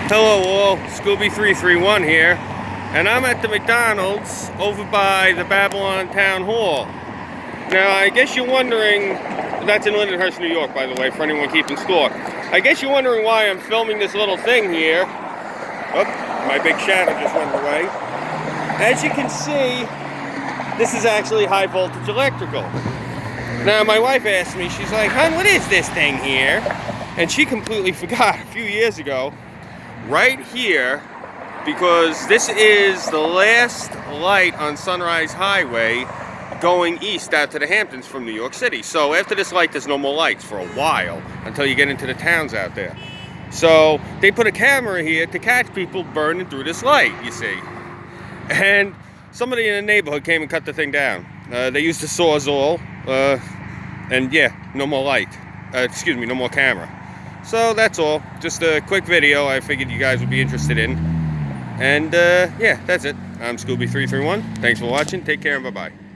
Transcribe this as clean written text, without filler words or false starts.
Hello all, Scooby331 here, and I'm at the McDonald's over by the Babylon Town Hall. Now, I guess you're wondering, that's in Lindenhurst, New York, by the way, for anyone keeping score. I guess you're wondering why I'm filming this little thing here. Oh, my big shadow just went away. As you can see, this is actually high voltage electrical. Now, my wife asked me, she's like, "Hon, what is this thing here?" And she completely forgot a few years ago, right here, because this is the last light on Sunrise Highway going east out to the Hamptons from New York City. So after this light, there's no more lights for a while until you get into the towns out there. So they put a camera here to catch people burning through this light, you see. And somebody in the neighborhood came and cut the thing down. They used a Sawzall, and yeah, no more light. No more camera. So that's all. Just a quick video I figured you guys would be interested in. And yeah, that's it. I'm Scooby331. Thanks for watching. Take care and bye-bye.